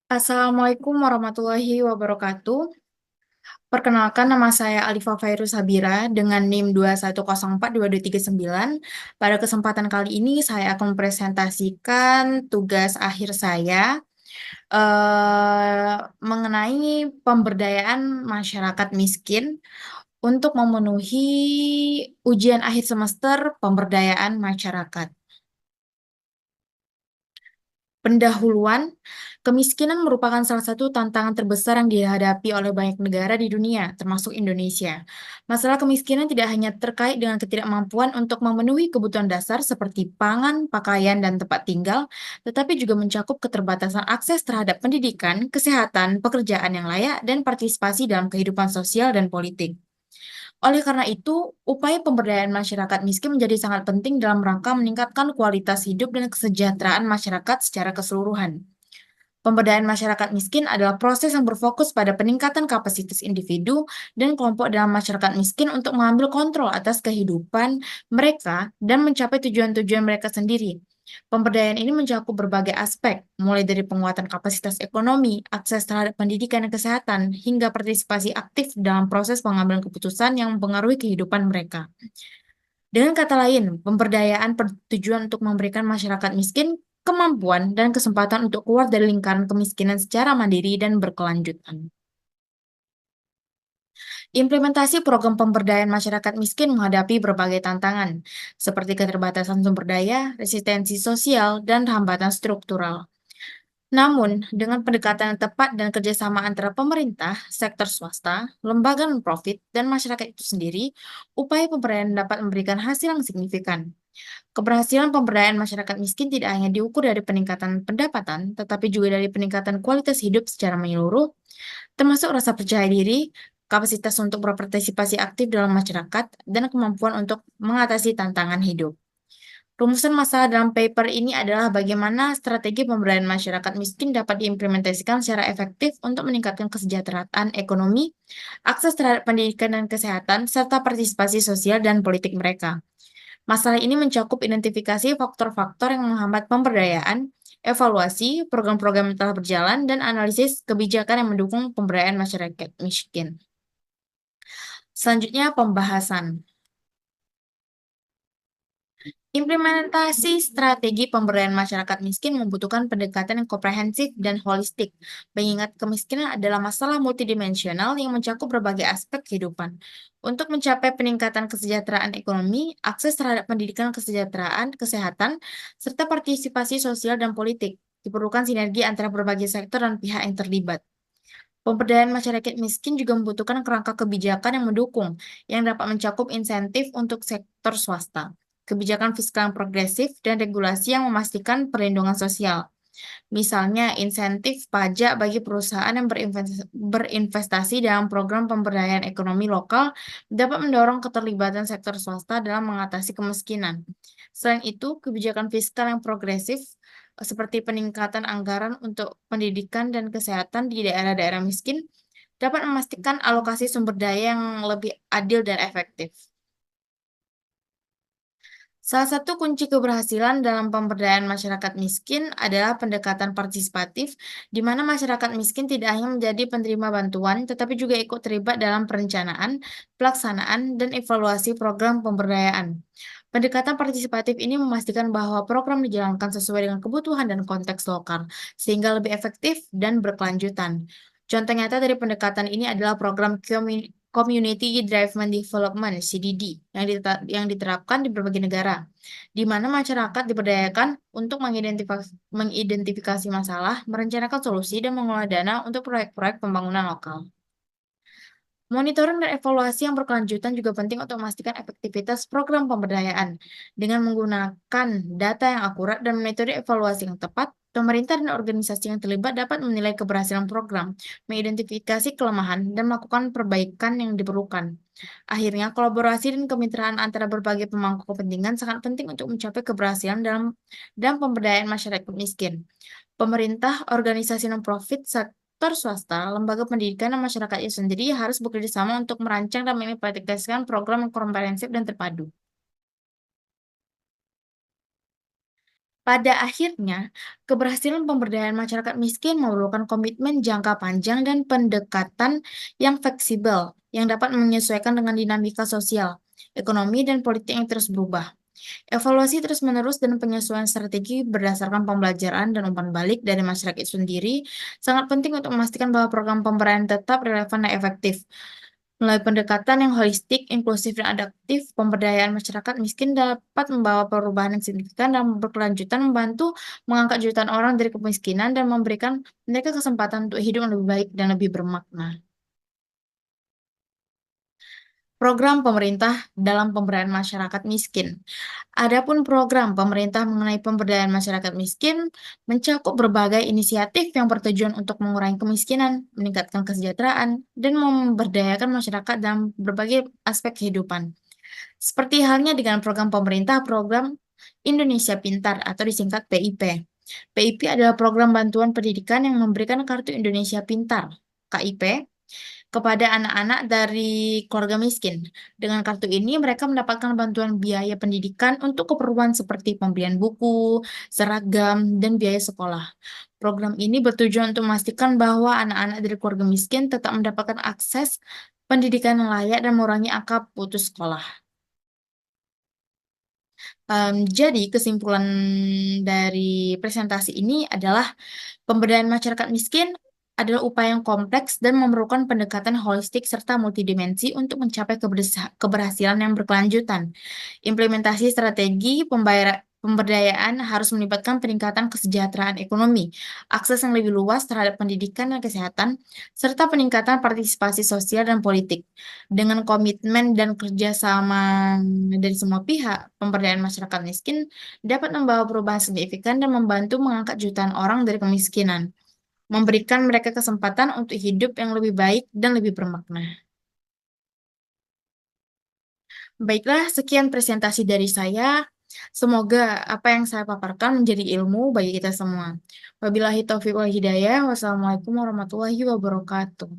Assalamualaikum warahmatullahi wabarakatuh. Perkenalkan, nama saya Alifa Fairuz Sabira dengan NIM 2104229. Pada kesempatan kali ini saya akan mempresentasikan tugas akhir saya mengenai pemberdayaan masyarakat miskin untuk memenuhi ujian akhir semester pemberdayaan masyarakat. Pendahuluan, kemiskinan merupakan salah satu tantangan terbesar yang dihadapi oleh banyak negara di dunia, termasuk Indonesia. Masalah kemiskinan tidak hanya terkait dengan ketidakmampuan untuk memenuhi kebutuhan dasar seperti pangan, pakaian, dan tempat tinggal, tetapi juga mencakup keterbatasan akses terhadap pendidikan, kesehatan, pekerjaan yang layak, dan partisipasi dalam kehidupan sosial dan politik. Oleh karena itu, upaya pemberdayaan masyarakat miskin menjadi sangat penting dalam rangka meningkatkan kualitas hidup dan kesejahteraan masyarakat secara keseluruhan. Pemberdayaan masyarakat miskin adalah proses yang berfokus pada peningkatan kapasitas individu dan kelompok dalam masyarakat miskin untuk mengambil kontrol atas kehidupan mereka dan mencapai tujuan-tujuan mereka sendiri. Pemberdayaan ini mencakup berbagai aspek, mulai dari penguatan kapasitas ekonomi, akses terhadap pendidikan dan kesehatan, hingga partisipasi aktif dalam proses pengambilan keputusan yang mempengaruhi kehidupan mereka. Dengan kata lain, pemberdayaan bertujuan untuk memberikan masyarakat miskin kemampuan dan kesempatan untuk keluar dari lingkaran kemiskinan secara mandiri dan berkelanjutan. Implementasi program pemberdayaan masyarakat miskin menghadapi berbagai tantangan, seperti keterbatasan sumber daya, resistensi sosial, dan hambatan struktural. Namun, dengan pendekatan yang tepat dan kerjasama antara pemerintah, sektor swasta, lembaga non-profit, dan masyarakat itu sendiri, upaya pemberdayaan dapat memberikan hasil yang signifikan. Keberhasilan pemberdayaan masyarakat miskin tidak hanya diukur dari peningkatan pendapatan, tetapi juga dari peningkatan kualitas hidup secara menyeluruh, termasuk rasa percaya diri, kapasitas untuk berpartisipasi aktif dalam masyarakat, dan kemampuan untuk mengatasi tantangan hidup. Rumusan masalah dalam paper ini adalah bagaimana strategi pemberdayaan masyarakat miskin dapat diimplementasikan secara efektif untuk meningkatkan kesejahteraan ekonomi, akses terhadap pendidikan dan kesehatan, serta partisipasi sosial dan politik mereka. Masalah ini mencakup identifikasi faktor-faktor yang menghambat pemberdayaan, evaluasi program-program yang telah berjalan, dan analisis kebijakan yang mendukung pemberdayaan masyarakat miskin. Selanjutnya, pembahasan. Implementasi strategi pemberdayaan masyarakat miskin membutuhkan pendekatan yang komprehensif dan holistik, mengingat kemiskinan adalah masalah multidimensional yang mencakup berbagai aspek kehidupan. Untuk mencapai peningkatan kesejahteraan ekonomi, akses terhadap pendidikan kesejahteraan, kesehatan, serta partisipasi sosial dan politik, diperlukan sinergi antara berbagai sektor dan pihak yang terlibat. Pemberdayaan masyarakat miskin juga membutuhkan kerangka kebijakan yang mendukung, yang dapat mencakup insentif untuk sektor swasta, kebijakan fiskal yang progresif, dan regulasi yang memastikan perlindungan sosial. Misalnya, insentif pajak bagi perusahaan yang berinvestasi dalam program pemberdayaan ekonomi lokal dapat mendorong keterlibatan sektor swasta dalam mengatasi kemiskinan. Selain itu, kebijakan fiskal yang progresif seperti peningkatan anggaran untuk pendidikan dan kesehatan di daerah-daerah miskin dapat memastikan alokasi sumber daya yang lebih adil dan efektif. Salah satu kunci keberhasilan dalam pemberdayaan masyarakat miskin adalah pendekatan partisipatif, di mana masyarakat miskin tidak hanya menjadi penerima bantuan, tetapi juga ikut terlibat dalam perencanaan, pelaksanaan, dan evaluasi program pemberdayaan. Pendekatan partisipatif ini memastikan bahwa program dijalankan sesuai dengan kebutuhan dan konteks lokal, sehingga lebih efektif dan berkelanjutan. Contoh nyata dari pendekatan ini adalah program Community Driven Development (CDD) yang diterapkan di berbagai negara, di mana masyarakat diberdayakan untuk mengidentifikasi masalah, merencanakan solusi, dan mengelola dana untuk proyek-proyek pembangunan lokal. Monitoring dan evaluasi yang berkelanjutan juga penting untuk memastikan efektivitas program pemberdayaan. Dengan menggunakan data yang akurat dan metode evaluasi yang tepat, pemerintah dan organisasi yang terlibat dapat menilai keberhasilan program, mengidentifikasi kelemahan, dan melakukan perbaikan yang diperlukan. Akhirnya, kolaborasi dan kemitraan antara berbagai pemangku kepentingan sangat penting untuk mencapai keberhasilan dalam pemberdayaan masyarakat miskin. Pemerintah, organisasi non-profit, sektor swasta, lembaga pendidikan, dan masyarakat itu sendiri harus bekerja sama untuk merancang dan mengimplementasikan program yang komprehensif dan terpadu. Pada akhirnya, keberhasilan pemberdayaan masyarakat miskin memerlukan komitmen jangka panjang dan pendekatan yang fleksibel, yang dapat menyesuaikan dengan dinamika sosial, ekonomi, dan politik yang terus berubah. Evaluasi terus-menerus dan penyesuaian strategi berdasarkan pembelajaran dan umpan balik dari masyarakat itu sendiri sangat penting untuk memastikan bahwa program pemberdayaan tetap relevan dan efektif. Melalui pendekatan yang holistik, inklusif, dan adaptif, pemberdayaan masyarakat miskin dapat membawa perubahan yang signifikan dan berkelanjutan membantu mengangkat jutaan orang dari kemiskinan dan memberikan mereka kesempatan untuk hidup yang lebih baik dan lebih bermakna. Program pemerintah dalam pemberdayaan masyarakat miskin. Adapun program pemerintah mengenai pemberdayaan masyarakat miskin mencakup berbagai inisiatif yang bertujuan untuk mengurangi kemiskinan, meningkatkan kesejahteraan, dan memberdayakan masyarakat dalam berbagai aspek kehidupan. Seperti halnya dengan program pemerintah, program Indonesia Pintar atau disingkat PIP. PIP adalah program bantuan pendidikan yang memberikan kartu Indonesia Pintar, KIP, kepada anak-anak dari keluarga miskin. Dengan kartu ini, mereka mendapatkan bantuan biaya pendidikan untuk keperluan seperti pembelian buku, seragam, dan biaya sekolah. Program ini bertujuan untuk memastikan bahwa anak-anak dari keluarga miskin tetap mendapatkan akses pendidikan yang layak dan mengurangi angka putus sekolah. Jadi kesimpulan dari presentasi ini adalah pemberdayaan masyarakat miskin adalah upaya yang kompleks dan memerlukan pendekatan holistik serta multidimensi untuk mencapai keberhasilan yang berkelanjutan. Implementasi strategi pemberdayaan harus melibatkan peningkatan kesejahteraan ekonomi, akses yang lebih luas terhadap pendidikan dan kesehatan, serta peningkatan partisipasi sosial dan politik. Dengan komitmen dan kerjasama dari semua pihak, pemberdayaan masyarakat miskin dapat membawa perubahan signifikan dan membantu mengangkat jutaan orang dari kemiskinan, memberikan mereka kesempatan untuk hidup yang lebih baik dan lebih bermakna. Baiklah, sekian presentasi dari saya. Semoga apa yang saya paparkan menjadi ilmu bagi kita semua. Wabillahi taufiq wal hidayah. Wassalamualaikum warahmatullahi wabarakatuh.